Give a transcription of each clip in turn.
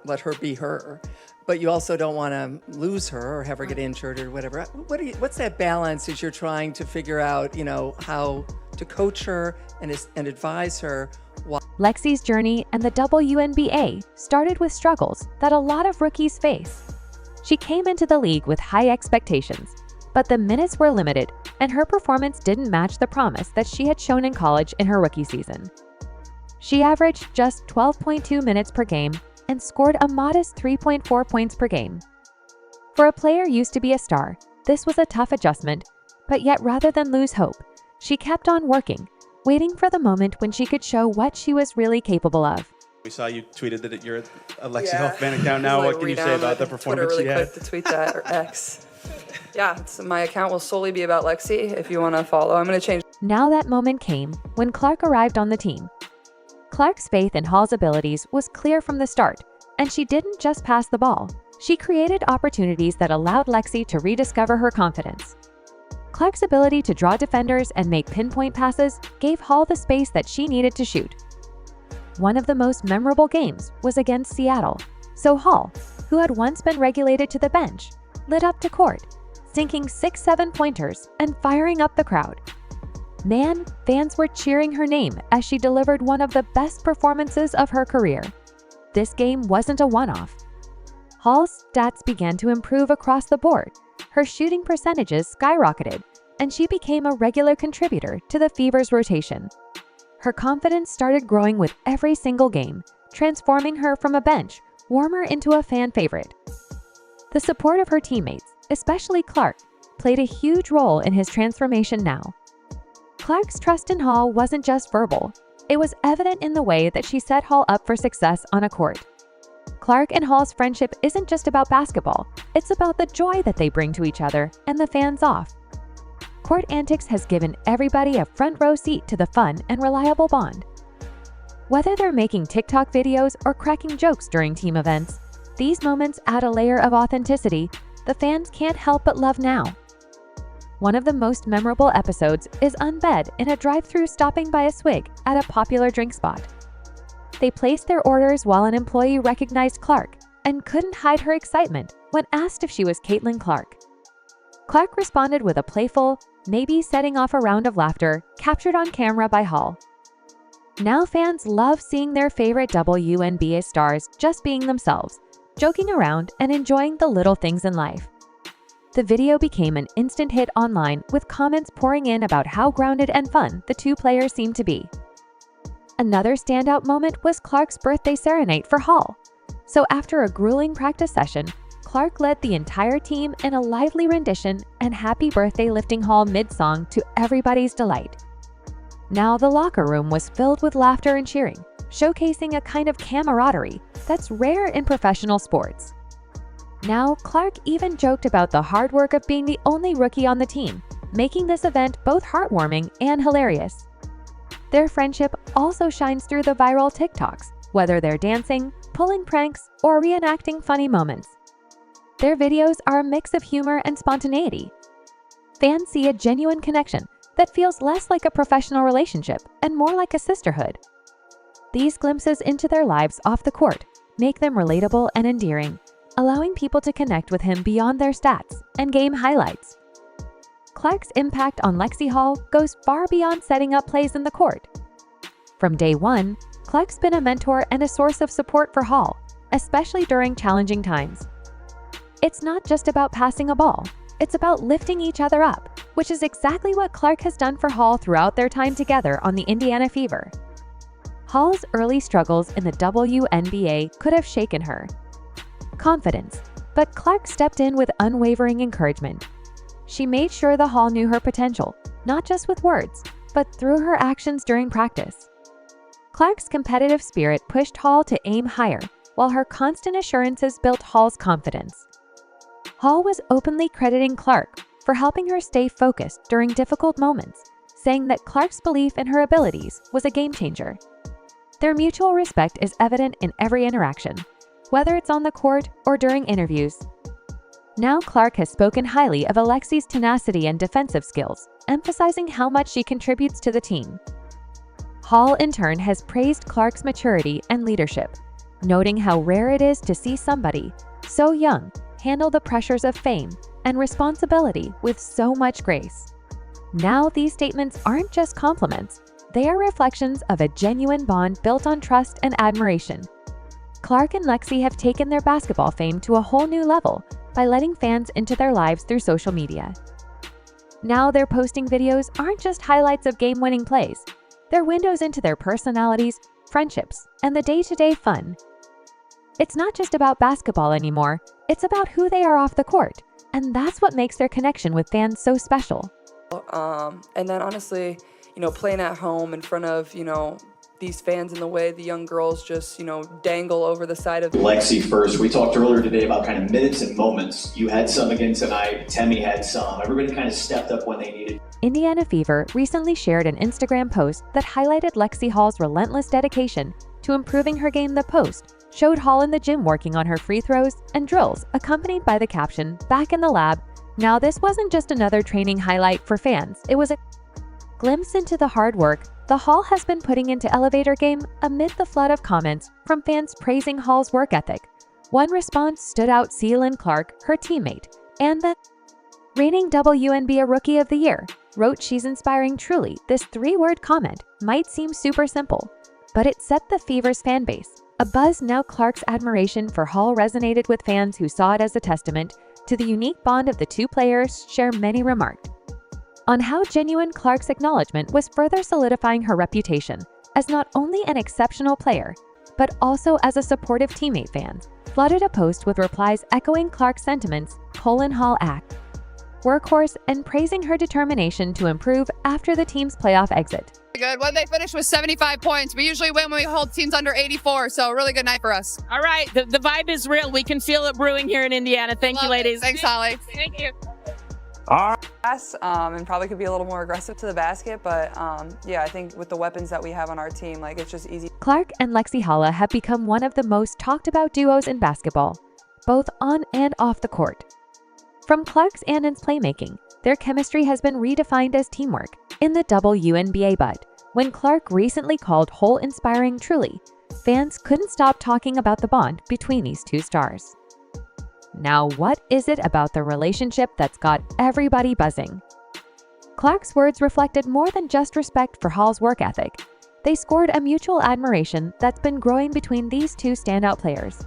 let her be her, but you also don't want to lose her or have her get injured or whatever. What's that balance as you're trying to figure out, how to coach her and advise her? Lexie's journey and the WNBA started with struggles that a lot of rookies face. She came into the league with high expectations, but the minutes were limited and her performance didn't match the promise that she had shown in college in her rookie season. She averaged just 12.2 minutes per game and scored a modest 3.4 points per game. For a player used to be a star, this was a tough adjustment, but yet rather than lose hope, she kept on working, waiting for the moment when she could show what she was really capable of. We saw you tweeted that you're a Lexie Health fan account now. What can you say about the performance Twitter she really had? quick to tweet that, or X. Yeah, my account will solely be about Lexie if you want to follow. I'm going to change. Now that moment came when Clark arrived on the team. Clark's faith in Hall's abilities was clear from the start, and she didn't just pass the ball. She created opportunities that allowed Lexie to rediscover her confidence. Clark's ability to draw defenders and make pinpoint passes gave Hall the space that she needed to shoot. One of the most memorable games was against Seattle, so Hall, who had once been regulated to the bench, lit up to court, sinking 6-7 pointers and firing up the crowd. Man, fans were cheering her name as she delivered one of the best performances of her career. This game wasn't a one-off. Hall's stats began to improve across the board. Her shooting percentages skyrocketed, and she became a regular contributor to the Fever's rotation. Her confidence started growing with every single game, transforming her from a bench warmer into a fan favorite. The support of her teammates, especially Clark, played a huge role in his transformation now. Clark's trust in Hall wasn't just verbal, it was evident in the way that she set Hall up for success on a court. Clark and Hall's friendship isn't just about basketball, it's about the joy that they bring to each other and the fans off. Court antics has given everybody a front row seat to the fun and reliable bond. Whether they're making TikTok videos or cracking jokes during team events, these moments add a layer of authenticity the fans can't help but love now. One of the most memorable episodes is Unbed in a drive-thru stopping by a swig at a popular drink spot. They placed their orders while an employee recognized Clark and couldn't hide her excitement when asked if she was Caitlin Clark. Clark responded with a playful, maybe, setting off a round of laughter captured on camera by Hall. Now fans love seeing their favorite WNBA stars just being themselves, joking around and enjoying the little things in life. The video became an instant hit online with comments pouring in about how grounded and fun the two players seemed to be. Another standout moment was Clark's birthday serenade for Hall. So after a grueling practice session, Clark led the entire team in a lively rendition and happy birthday, lifting Hall mid-song to everybody's delight. Now the locker room was filled with laughter and cheering, showcasing a kind of camaraderie that's rare in professional sports. Now, Clark even joked about the hard work of being the only rookie on the team, making this event both heartwarming and hilarious. Their friendship also shines through the viral TikToks, whether they're dancing, pulling pranks, or reenacting funny moments. Their videos are a mix of humor and spontaneity. Fans see a genuine connection that feels less like a professional relationship and more like a sisterhood. These glimpses into their lives off the court make them relatable and endearing, allowing people to connect with him beyond their stats and game highlights. Clark's impact on Lexie Hall goes far beyond setting up plays in the court. From day one, Clark's been a mentor and a source of support for Hall, especially during challenging times. It's not just about passing a ball, it's about lifting each other up, which is exactly what Clark has done for Hall throughout their time together on the Indiana Fever. Hall's early struggles in the WNBA could have shaken her confidence, but Clark stepped in with unwavering encouragement. She made sure the Hall knew her potential, not just with words, but through her actions during practice. Clark's competitive spirit pushed Hall to aim higher, while her constant assurances built Hall's confidence. Hall was openly crediting Clark for helping her stay focused during difficult moments, saying that Clark's belief in her abilities was a game changer. Their mutual respect is evident in every interaction, whether it's on the court or during interviews. Now Clark has spoken highly of Lexie's tenacity and defensive skills, emphasizing how much she contributes to the team. Hall, in turn, has praised Clark's maturity and leadership, noting how rare it is to see somebody so young handle the pressures of fame and responsibility with so much grace. Now, these statements aren't just compliments, they are reflections of a genuine bond built on trust and admiration. Clark and Lexie have taken their basketball fame to a whole new level by letting fans into their lives through social media. Now, their posting videos aren't just highlights of game-winning plays, they're windows into their personalities, friendships, and the day-to-day fun. It's not just about basketball anymore, it's about who they are off the court, and that's what makes their connection with fans so special. And then honestly, playing at home in front of, these fans and the way the young girls just, dangle over the side of Lexie first. We talked earlier today about kind of minutes and moments. You had some again tonight. Temi had some. Everybody kind of stepped up when they needed. Indiana Fever recently shared an Instagram post that highlighted Lexie Hall's relentless dedication to improving her game. The post showed Hall in the gym working on her free throws and drills, accompanied by the caption, "Back in the lab." Now, this wasn't just another training highlight for fans. It was a glimpse into the hard work the Hall has been putting into elevator game amid the flood of comments from fans praising Hall's work ethic. One response stood out: Ceylon Clark, her teammate, and the reigning WNBA Rookie of the Year, wrote, "She's inspiring truly." This three-word comment might seem super simple, but it set the Fever's fan base abuzz. Now, Clark's admiration for Hall resonated with fans who saw it as a testament to the unique bond of the two players. Many remarked on how genuine Clark's acknowledgement was, further solidifying her reputation as not only an exceptional player, but also as a supportive teammate. Fans flooded a post with replies echoing Clark's sentiments: Hall act, workhorse, and praising her determination to improve after the team's playoff exit. Good. When they finished with 75 points. We usually win when we hold teams under 84, so really good night for us. All right, the vibe is real. We can feel it brewing here in Indiana. Thank you, ladies. Thanks, Holly. Thank you. and probably could be a little more aggressive to the basket, but yeah, I think with the weapons that we have on our team, it's just easy. Clark and Lexie Hall have become one of the most talked about duos in basketball, both on and off the court. From Clark's and Ann's playmaking, their chemistry has been redefined as teamwork in the WNBA. But when Clark recently called Hall inspiring truly, fans couldn't stop talking about the bond between these two stars. Now, what is it about the relationship that's got everybody buzzing? Clark's words reflected more than just respect for Hall's work ethic. They scored a mutual admiration that's been growing between these two standout players.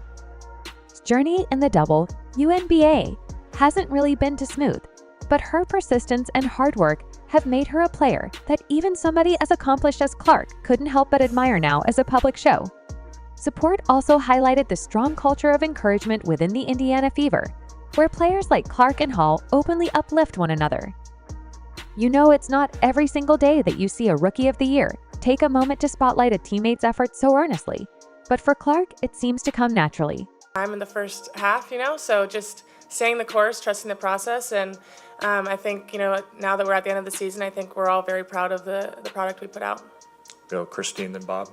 His journey in the WNBA hasn't really been too smooth, but her persistence and hard work have made her a player that even somebody as accomplished as Clark couldn't help but admire now as a public show. Support also highlighted the strong culture of encouragement within the Indiana Fever, where players like Clark and Hall openly uplift one another. It's not every single day that you see a Rookie of the Year take a moment to spotlight a teammate's efforts so earnestly, but for Clark, it seems to come naturally. I'm in the first half, so just staying the course, trusting the process, and I think, now that we're at the end of the season, I think we're all very proud of the product we put out. Go Christine, then Bob.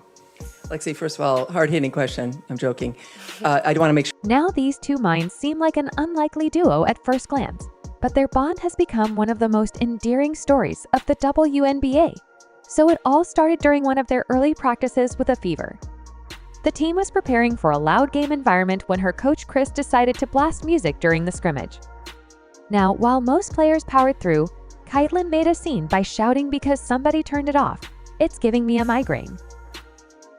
Lexie, first of all, hard-hitting question. I'm joking. I want to make sure. Now, these two minds seem like an unlikely duo at first glance, but their bond has become one of the most endearing stories of the WNBA. So it all started during one of their early practices with the Fever. The team was preparing for a loud game environment when her coach Chris decided to blast music during the scrimmage. Now, while most players powered through, Kaitlyn made a scene by shouting because somebody turned it off. "It's giving me a migraine."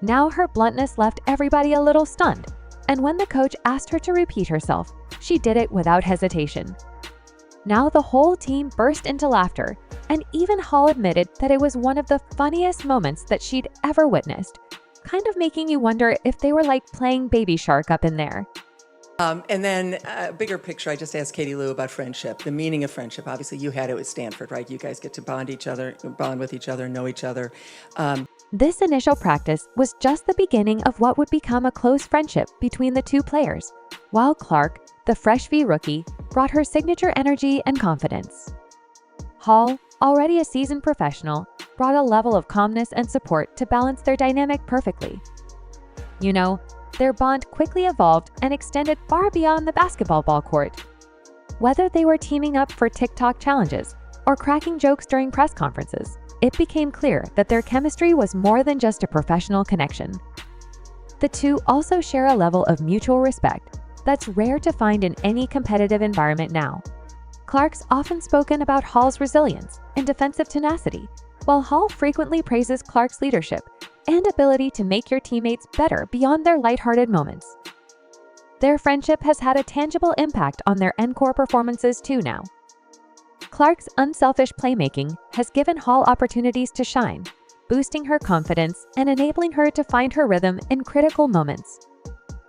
Now her bluntness left everybody a little stunned, and when the coach asked her to repeat herself, she did it without hesitation. Now the whole team burst into laughter, and even Hall admitted that it was one of the funniest moments that she'd ever witnessed, kind of making you wonder if they were like playing Baby Shark up in there. And then bigger picture, I just asked Katie Lou about friendship, the meaning of friendship. Obviously, you had it with Stanford, right? You guys get to bond with each other, know each other. This initial practice was just the beginning of what would become a close friendship between the two players, while Clark, the fresh V rookie, brought her signature energy and confidence. Hall, already a seasoned professional, brought a level of calmness and support to balance their dynamic perfectly. Their bond quickly evolved and extended far beyond the basketball ball court. Whether they were teaming up for TikTok challenges or cracking jokes during press conferences, it became clear that their chemistry was more than just a professional connection. The two also share a level of mutual respect that's rare to find in any competitive environment now. Clark's often spoken about Hall's resilience and defensive tenacity, while Hall frequently praises Clark's leadership and ability to make your teammates better beyond their lighthearted moments. Their friendship has had a tangible impact on their encore performances too now. Clark's unselfish playmaking has given Hall opportunities to shine, boosting her confidence and enabling her to find her rhythm in critical moments.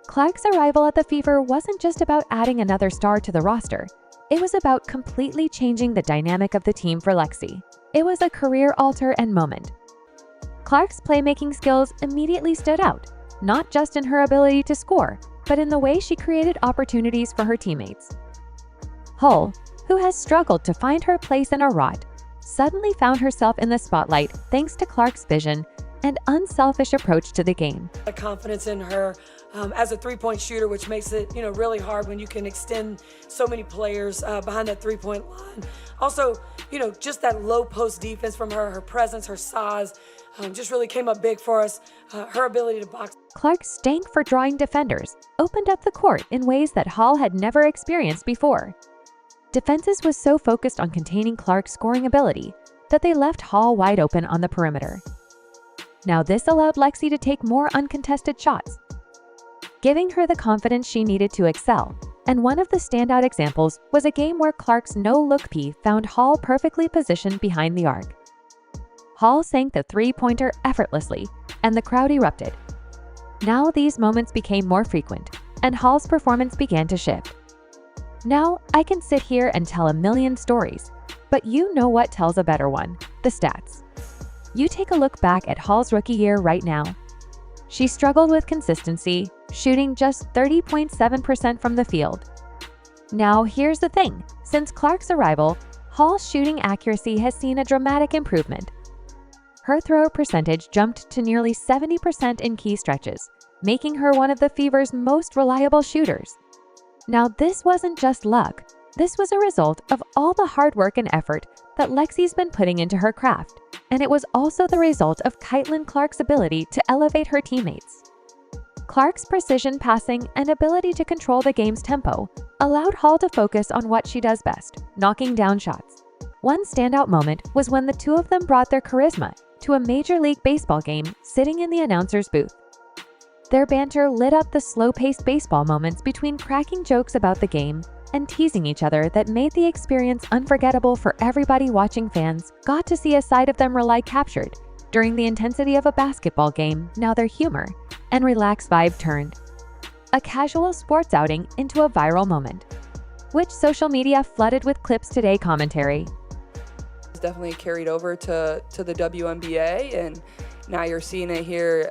Clark's arrival at the Fever wasn't just about adding another star to the roster. It was about completely changing the dynamic of the team for Lexie. It was a career alter and moment. Clark's playmaking skills immediately stood out, not just in her ability to score, but in the way she created opportunities for her teammates. Hull, who has struggled to find her place in a rot, suddenly found herself in the spotlight thanks to Clark's vision and unselfish approach to the game. The confidence in her as a three-point shooter, which makes it really hard when you can extend so many players behind that three-point line. Also, just that low post defense from her, her presence, her size, just really came up big for us. Her ability to box. Clark's stank for drawing defenders opened up the court in ways that Hall had never experienced before. Defenses was so focused on containing Clark's scoring ability that they left Hall wide open on the perimeter. Now this allowed Lexie to take more uncontested shots, giving her the confidence she needed to excel. And one of the standout examples was a game where Clark's no-look P found Hall perfectly positioned behind the arc. Hall sank the three-pointer effortlessly, and the crowd erupted. Now these moments became more frequent, and Hall's performance began to shift. Now, I can sit here and tell a million stories, but you know what tells a better one: the stats. You take a look back at Hall's rookie year right now. She struggled with consistency, shooting just 30.7% from the field. Now, here's the thing. Since Clark's arrival, Hall's shooting accuracy has seen a dramatic improvement. Her throw percentage jumped to nearly 70% in key stretches, making her one of the Fever's most reliable shooters. Now, this wasn't just luck. This was a result of all the hard work and effort that Lexie's been putting into her craft, and it was also the result of Caitlin Clark's ability to elevate her teammates. Clark's precision passing and ability to control the game's tempo allowed Hall to focus on what she does best: knocking down shots. One standout moment was when the two of them brought their charisma to a Major League Baseball game sitting in the announcer's booth. Their banter lit up the slow-paced baseball moments between cracking jokes about the game and teasing each other that made the experience unforgettable for everybody watching. Fans got to see a side of them rely captured during the intensity of a basketball game. Now their humor and relaxed vibe turned a casual sports outing into a viral moment, which social media flooded with clips today commentary. It's definitely carried over to the WNBA, and now you're seeing it here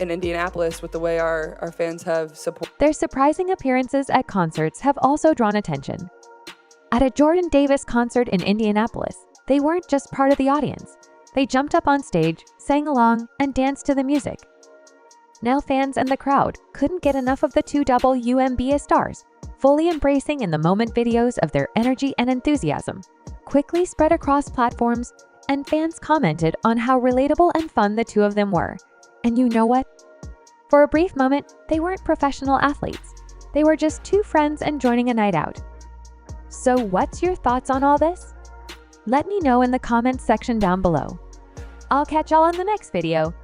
in Indianapolis with the way our fans have supported. Their surprising appearances at concerts have also drawn attention. At a Jordan Davis concert in Indianapolis, they weren't just part of the audience. They jumped up on stage, sang along, and danced to the music. Now fans and the crowd couldn't get enough of the two WNBA stars, fully embracing in the moment videos of their energy and enthusiasm quickly spread across platforms, and fans commented on how relatable and fun the two of them were. And you know what? For a brief moment, they weren't professional athletes. They were just two friends enjoying a night out. So what's your thoughts on all this? Let me know in the comments section down below. I'll catch y'all in the next video.